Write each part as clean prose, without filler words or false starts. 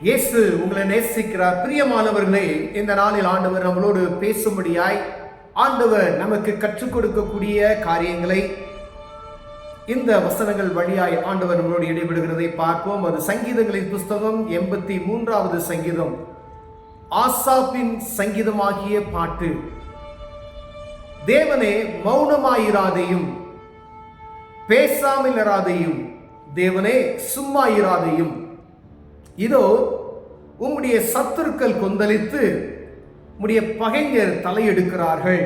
இயேசு உங்களை நேசிக்கிறார். பிரியமானவர்களே, இந்த நாளில் ஆண்டவர் நம்மளோடு பேசும்படியாய் ஆண்டவர் நமக்கு கற்றுக் கொடுக்கக்கூடிய காரியங்களை இந்த வசனங்கள் வழியாய் ஆண்டவர் நம்மளோடு இடைபெறுகிறதை பார்ப்போம். அது சங்கீதங்களின் புஸ்தகம் 83வது சங்கீதம், ஆசாப்பின் சங்கீதமாகிய பாட்டு. தேவனே மௌனமாயிராதையும், பேசாமல் இராதையும், தேவனே சும்மா இராதையும். இதோ உம்முடைய சத்துருக்கள் கொந்தளித்து உம்முடைய பகைஞர் தலையெடுக்கிறார்கள்.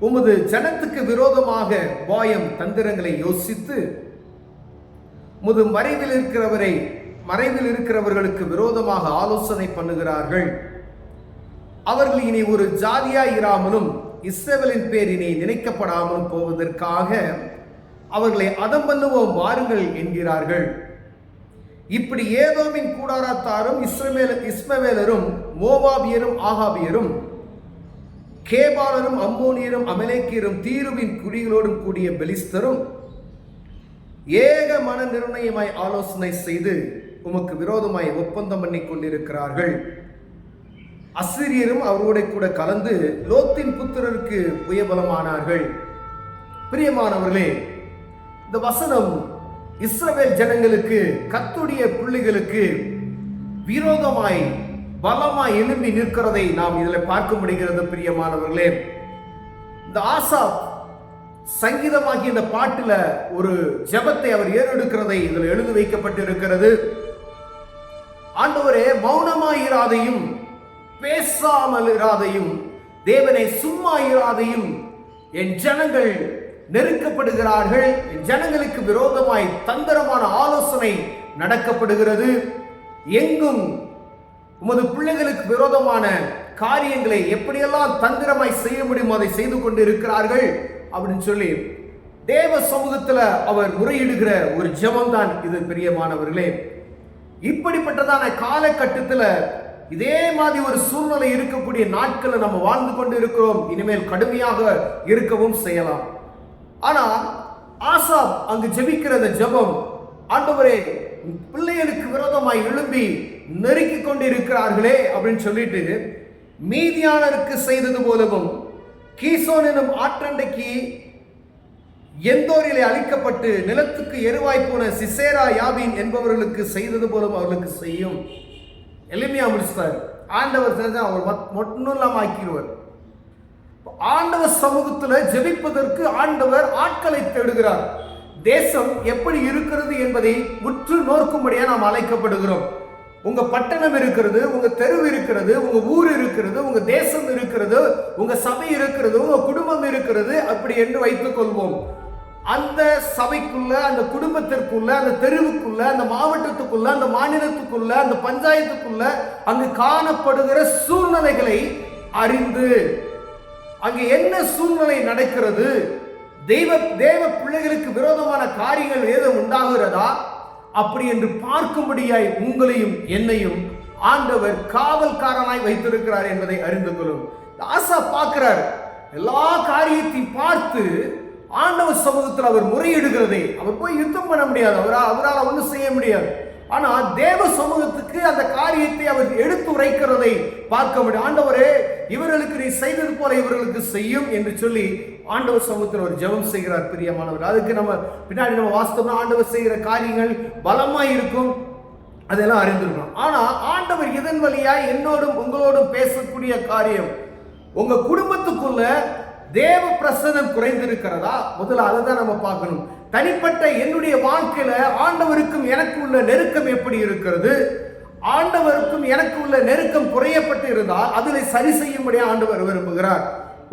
உமது ஜனத்துக்கு விரோதமாக வாயம் தந்திரங்களை யோசித்து உமது மறைவில் இருக்கிறவர்களுக்கு விரோதமாக ஆலோசனை பண்ணுகிறார்கள். அவர்கள் இனி ஒரு ஜாதியாய் இராமலும் இஸ்ரவேலின் பேர் இனி நினைக்கப்படாமலும் போவதற்காக அவர்களை அதம் பண்ணுவோம் வாருங்கள் என்கிறார்கள். இப்படி ஏதோமின் கூடாரத்தாரும் இஸ்மவேலரும் மோவாபியரும் ஆகாபியரும் கேபாலரும் அம்மோனியரும் அமலேக்கியரும் தீருவின் குடிகளோடும் கூடிய பெலிஸ்தரும் ஏக மன நிர்ணயமாய் ஆலோசனை செய்து உமக்கு விரோதமாய் ஒப்பந்தம் பண்ணி கொண்டிருக்கிறார்கள். அசிரியரும் அவரோட கூட கலந்து லோத்தின் புத்திரருக்கு புயபலமானார்கள். பிரியமானவர்களே, இந்த வசனம் இஸ்ரவேல் ஜனங்களுக்கு, கர்த்தருடைய பிள்ளைகளுக்கு விரோதமாய் பலமாய் எழும்பி நிற்கிறதை நாம் இதில் பார்க்க முடிகிறது. பிரியமானவர்களே, இந்த ஆசாப் சங்கீதமாகி இந்த பாட்டில் ஒரு ஜெபத்தை அவர் ஏறெடுக்கிறதை இதில் எழுதி வைக்கப்பட்டிருக்கிறது. ஆண்டவரே, மௌனமாயிராதையும் பேசாமல் இராதையும், தேவனை சும்மா இராதையும், என் ஜனங்கள் நெருக்கப்படுகிறார்கள், ஜனங்களுக்கு விரோதமாய் தந்திரமான ஆலோசனை நடக்கப்படுகிறது. எங்கும் உமது பிள்ளைகளுக்கு விரோதமான காரியங்களை எப்படியெல்லாம் தந்திரமாய் செய்ய முடியும் அதை செய்து கொண்டு இருக்கிறார்கள் அப்படின்னு சொல்லி தேவ சமூகத்தில் அவர் முறையிடுகிற ஒரு ஜெபம் தான் இது. பிரியமானவர்களே, இப்படிப்பட்டதான காலகட்டத்தில் இதே மாதிரி ஒரு சூழ்நிலை இருக்கக்கூடிய நாட்களை நம்ம வாழ்ந்து கொண்டு இருக்கிறோம். இனிமேல் கடுமையாக இருக்கவும் செய்யலாம். ஆனால் ஆசாப் அங்கு ஜெபிக்கிற ஜெபம், ஆண்டவரே பிள்ளைகளுக்கு விரோதமாய் எழும்பி நெருக்கி கொண்டு இருக்கிறார்களே அப்படின்னு சொல்லிட்டு, மீதியானருக்கு செய்தது போலவும் கீசோன் எனும் ஆற்றண்டைக்கு எந்தோரிலே அழிக்கப்பட்டு நிலத்துக்கு எருவாய் போன சிசேரா யாபீன் என்பவர்களுக்கு செய்தது போலவும் அவர்களுக்கு செய்யும். எளிமையா முடிச்சுட்டார். ஆண்டவர் செஞ்சா அவர் மட்டும் இல்லாம ஆக்கிடுவார். ஆண்டவர் சமூகத்தில் ஜெபிப்பதற்கு ஆண்டவர் ஆட்களை தேடுகிறார். தேசம் எப்படி இருக்கிறது என்பதை உற்று நோக்கும்படியா நாம் அழைக்கப்படுகிறோம். உங்க பட்டணம் இருக்கிறது, உங்க தெரு இருக்கிறது, உங்க ஊர் இருக்கிறது, உங்க தேசம் இருக்கிறது, உங்க சபை இருக்கிறது, உங்க குடும்பம் இருக்கிறது, அப்படி என்று வைத்துக் கொள்வோம். அந்த சபைக்குள்ள, அந்த குடும்பத்திற்குள்ள, அந்த தெருவுக்குள்ள, அந்த மாவட்டத்துக்குள்ள, அந்த மாநிலத்துக்குள்ள, அந்த பஞ்சாயத்துக்குள்ள அங்கு காணப்படுகிற சூழ்நிலைகளை அறிந்து அங்கே என்ன சூழ்நிலை நடக்கிறது, தேவ பிள்ளைகளுக்கு விரோதமான காரியங்கள் ஏதும் உண்டாகிறதா அப்படி என்று பார்க்கும்படியாய் உங்களையும் என்னையும் ஆண்டவர் காவல்காரனாய் வைத்திருக்கிறார் என்பதை அறிந்து கொள்ளும். ஆசா பார்க்கிறார். எல்லா காரியத்தையும் பார்த்து ஆண்டவர் சமூகத்தில் அவர் முறையிடுகிறதை, அவர் போய் யுத்தம் பண்ண முடியாது, அவரால் ஒன்றும் செய்ய முடியாது. ஆனால் தேவ சமூகத்துக்கு அந்த காரியத்தை அவர் எடுத்து உரைக்கிறதை பார்க்க முடியும். ஆண்டவரே, இவர்களுக்கு நீ செய்தது போல இவர்களுக்கு செய்யும் என்று சொல்லி ஆண்டவர் சமூகத்தில் ஒரு ஜெபம் செய்கிறார். பிரியமானவர், அதுக்கு நம்ம பின்னாடி நம்ம வாஸ்தவம் ஆண்டவர் செய்கிற காரியங்கள் பலமாய் இருக்கும், அதெல்லாம் அறிந்திருக்கணும். ஆனா ஆண்டவர் இதன் வழியாய் என்னோடும் உங்களோடும் பேசக்கூடிய காரியம், உங்க குடும்பத்துக்குள்ள தேவ பிரசன்னம் குறைந்திருக்கிறதா? முதல்ல அதுதான் நம்ம பார்க்கணும். தனிப்பட்ட என்னுடைய வாழ்க்கையில ஆண்டவருக்கும் எனக்கு உள்ள நெருக்கம் எப்படி இருக்கிறது? ஆண்டவருக்கும் எனக்கு உள்ள நெருக்கம் குறையப்பட்டு இருந்தால் அதில் சரி செய்யும்படியாக ஆண்டவர் விரும்புகிறார்.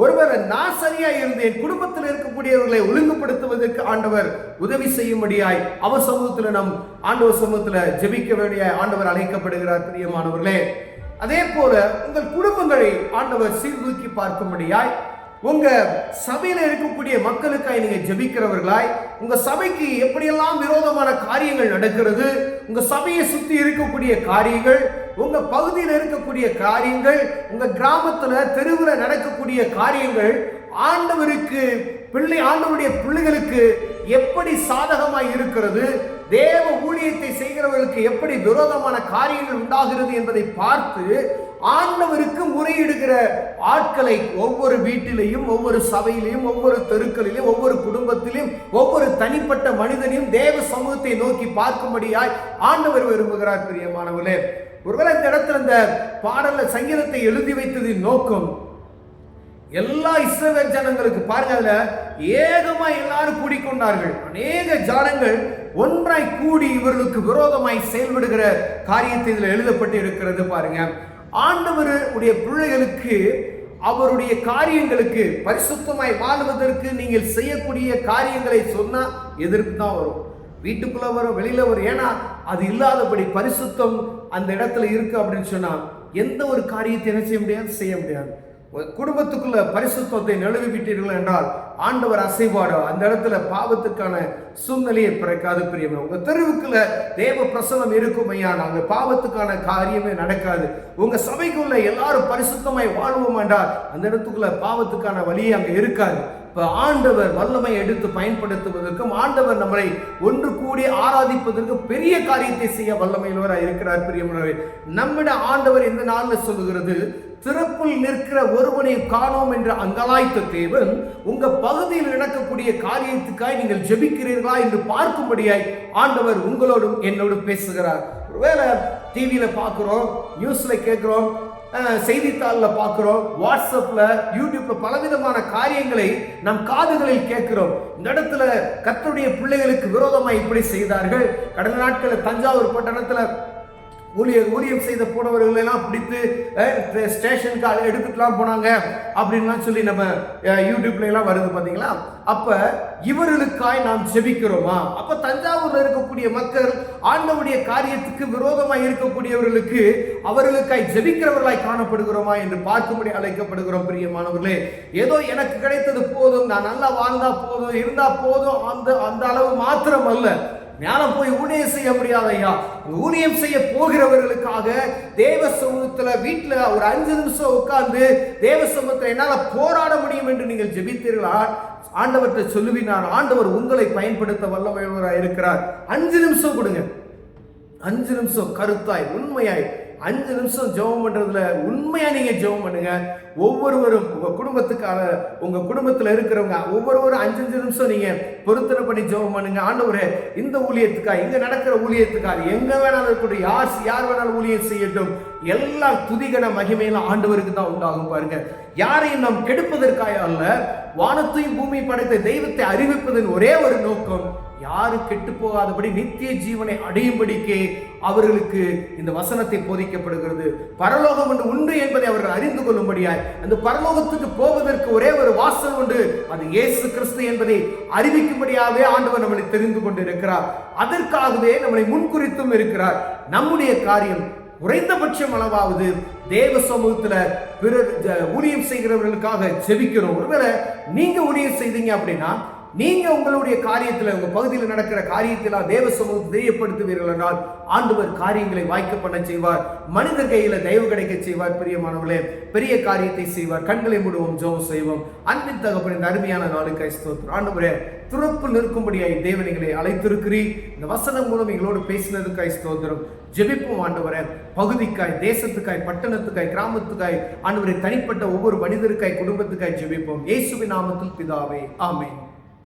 ஒருவர் நான் சரியா இருந்தேன், குடும்பத்தில் இருக்கக்கூடியவர்களை ஒழுங்குபடுத்துவதற்கு ஆண்டவர் உதவி செய்யும்படியாய் அவர் சமூகத்தில் நம் ஆண்டவர் சமூகத்தில் ஜெபிக்க வேண்டிய ஆண்டவர் அழைக்கப்படுகிறார். பிரியமானவர்களே, அதே போல உங்கள் குடும்பங்களை ஆண்டவர் சீர்தூக்கி பார்க்கும்படியாய், உங்க சபையில இருக்கக்கூடிய மக்களுக்காய் நீங்க ஜெபிக்கிறவர்களாய், உங்க சபைக்கு எப்படியெல்லாம் விரோதமான காரியங்கள் நடக்கிறது, உங்க சபையை சுத்தி இருக்கக்கூடிய காரியங்கள், உங்க பகுதியில் இருக்கக்கூடிய காரியங்கள், உங்க கிராமத்துல தெருவில் நடக்கக்கூடிய காரியங்கள் ஆண்டவருடைய பிள்ளைகளுக்கு எப்படி சாதகமாய் இருக்கிறது, தேவ ஊழியத்தை செய்கிறவர்களுக்கு எப்படி விரோதமான காரியங்கள் உண்டாகிறது என்பதை பார்த்து ஆண்டவருக்கு முறையிடுகிற ஆட்களை ஒவ்வொரு வீட்டிலையும், ஒவ்வொரு சபையிலையும், ஒவ்வொரு தெருக்களிலும், ஒவ்வொரு குடும்பத்திலும், ஒவ்வொரு தனிப்பட்ட மனிதனையும் தேவ சமூகத்தை நோக்கி பார்க்கும்படியாய் ஆண்டவர் விரும்புகிறார். பிரியமானவர்களே, ஒருவேளை இந்த இடத்துல இந்த பாடல சங்கீதத்தை எழுதி வைத்ததின் நோக்கம் எல்லா இஸ்ரவேல் ஜனங்களுக்கு பாருங்க, அதுல ஏகமா எல்லாரும் கூடிக்கொண்டார்கள். அநேக ஜனங்கள் ஒன்றாய் கூடி இவர்களுக்கு விரோதமாய் செயல்படுகிற காரியத்தை இதுல எழுதப்பட்டு இருக்கிறது. பாருங்க, ஆண்டவர் உடைய பிள்ளைகளுக்கு அவருடைய காரியங்களுக்கு பரிசுத்தமாய் வாழ்வதற்கு நீங்கள் செய்யக்கூடிய காரியங்களை சொன்னா எதிர்ப்பு தான் வரும். வீட்டுக்குள்ள வரும், வெளியில வரும். ஏன்னா அது இல்லாதபடி பரிசுத்தம் அந்த இடத்துல இருக்கு அப்படின்னு சொன்னா எந்த ஒரு காரியத்தை என்ன செய்ய முடியாது, செய்ய முடியாது. குடும்பத்துக்குள்ள பரிசுத்தத்தை நழுவி விட்டீர்கள் என்றால் ஆண்டவர் அசைவாடோ அந்த இடத்துல பாவத்துக்கான சூழ்நிலையை பிறக்காது. பிரியமே, உங்க தெருவுக்குள்ள தேவ பிரசனம் இருக்கும் ஐயா, அங்க பாவத்துக்கான காரியமே நடக்காது. உங்க சபைக்குள்ள எல்லாரும் பரிசுத்தமாய் வாழ்வோம் என்றால் அந்த இடத்துக்குள்ள பாவத்துக்கான வழியே அங்க இருக்காது. இப்ப ஆண்டவர் வல்லமை எடுத்து பயன்படுத்துவதற்கும் ஆண்டவர் நம்மளை ஒன்று கூடி ஆராதிப்பதற்கும் பெரிய காரியத்தை செய்ய வல்லமையுள்ளவராக இருக்கிறார். பிரியமானவரே, நம்மிட ஆண்டவர் இந்த நாள்ல சொல்லுகிறது, திறப்பில் நிற்கிற ஒருவனை காணோம் என்று அங்கலாய்த்த தேவன் உங்க பகுதியில் நடக்கக்கூடிய காரியத்துக்காய் நீங்கள் ஜெபிக்கிறீர்களா என்று பார்க்கும்படியாய் ஆண்டவர் உங்களோடும் என்னோடும் பேசுகிறார். ஒருவேளை டிவியில பார்க்கிறோம், நியூஸ்ல கேட்கிறோம், செய்தித்தாளில் பார்க்கிறோம், வாட்ஸ்அப்ல, யூடியூப்ல பலவிதமான காரியங்களை நம் காதுகளில் கேட்கிறோம். இந்த இடத்துல கர்த்தருடைய பிள்ளைகளுக்கு விரோதமாக இப்படி செய்தார்கள். கடந்த நாட்களில் தஞ்சாவூர் பட்டணத்துல ஊழியம் செய்த போனவர்கள் எல்லாம் பிடித்து ஸ்டேஷனுக்கு எடுத்துட்டுலாம் போனாங்க அப்படின்லாம் சொல்லி நம்ம யூடியூப்ல எல்லாம் வருது பாத்தீங்களா. அப்ப இவர்களுக்காய் நாம் ஜெபிக்கிறோமா? அப்ப தஞ்சாவூர்ல இருக்கக்கூடிய மக்கள் ஆண்டவருடைய காரியத்துக்கு விரோதமாய் இருக்கக்கூடியவர்களுக்கு அவர்களுக்காய் ஜெபிக்கிறவர்களாய் காணப்படுகிறோமா என்று பார்க்கும்படி அழைக்கப்படுகிறோம். பிரியமானவர்களே, ஏதோ எனக்கு கிடைத்தது போதும், நான் நல்லா வாழ்ந்தா போதும், இருந்தா போதும், அந்த அளவு மாத்திரம் அல்ல. ஞானம் போய் ஊழியம் செய்ய முடியாது ஐயா. ஊழியம் செய்ய போகிறவர்களுக்காக தேவ சமூகத்துல வீட்டுல ஒரு 5 நிமிஷம் உட்கார்ந்து தேவ சமூகத்துல என்னால போராட முடியும் என்று நீங்கள் ஜெபித்தீர்களா? ஆண்டவர்கிட்ட சொல்லுவினார். ஆண்டவர் உங்களை பயன்படுத்த வல்லமையுள்ளவராய் இருக்கிறார். 5 நிமிஷம் கொடுங்க. 5 நிமிஷம் கருத்தாய் உண்மையாய் 5 நிமிஷம் ஜெபம் பண்றதுல உண்மையா நீங்க ஜெபம் பண்ணுங்க. ஒவ்வொருவரும் உங்க குடும்பத்துக்காக, உங்க குடும்பத்துல இருக்கிறவங்க ஒவ்வொருவரும் 5 நிமிஷம் நீங்க பொருத்தனை பண்ணி ஜெபம் பண்ணுங்க. ஆண்டவரே, இந்த ஊழியத்துக்கா, இங்க நடக்கிற ஊழியத்துக்கா, எங்க வேணாலும் இருக்கட்டும், யார் வேணாலும் ஊழியம் செய்யட்டும், எல்லா துதிகன மகிமையில ஆண்டவருக்கு தான் உண்டாகும். பாருங்க, யாரையும் நாம் கெடுப்பதற்காக அல்ல, வானத்தையும் பூமி படைத்த தெய்வத்தை அறிவிப்பதன் ஒரே ஒரு நோக்கம், யாரும் கெட்டு போகாதபடி நித்திய ஜீவனை அடையும்படிக்கே அவர்களுக்கு இந்த வசனத்தை போதிக்கப்படுகிறது. பரலோகம் ஒன்று உண்டு என்பதை அவர்கள் அறிந்து கொள்ளும்படியாய், அந்த பரலோகத்துக்கு போவதற்கு ஒரே ஒரு வாசல் உண்டு, அது இயேசு கிறிஸ்து என்பதை அறிவிக்கும்படியாகவே ஆண்டவர் நம்மளை தெரிந்து கொண்டு இருக்கிறார். அதற்காகவே நம்மளை முன்குறித்தும் இருக்கிறார். நம்முடைய காரியம் குறைந்தபட்சம் அளவாவது தேவ சமூகத்துல பிறர் ஊழியம் செய்கிறவர்களுக்காக ஜெபிக்கிறோம். ஒருவேளை நீங்க ஊழியம் செய்தீங்க அப்படின்னா, நீங்க உங்களுடைய காரியத்தில், உங்க பகுதியில் நடக்கிற காரியத்தில் தேவ சமூகத்தை தெரியப்படுத்துவீர்கள் என்றால் ஆண்டவர் காரியங்களை வாய்க்க பண்ண செய்வார். மனிதர் கையில தயவு கிடைக்க செய்வார். பிரியமானவர்களே, பெரிய காரியத்தை செய்வார். கண்களை மூடுவோம், ஜெபம் செய்வோம். அன்பின் தகப்பன், இந்த அருமையான நாளுக்காய் ஸ்தோத்திரம். ஆண்டவரே, துறப்பு நிற்கும்படியாய் தேவனிகளை அழைத்திருக்கிறீர். இந்த வசனம் மூலம் எங்களோடு பேசினதுக்காய் ஸ்தோத்திரம். ஜெபிப்போம் ஆண்டவரே, பகுதிக்காய், தேசத்துக்காய், பட்டணத்துக்காய், கிராமத்துக்காய், ஆண்டவரே, தனிப்பட்ட ஒவ்வொரு மனிதருக்காய், குடும்பத்துக்காய் ஜெபிப்போம். இயேசுவின் நாமத்தில் பிதாவே, ஆமென்.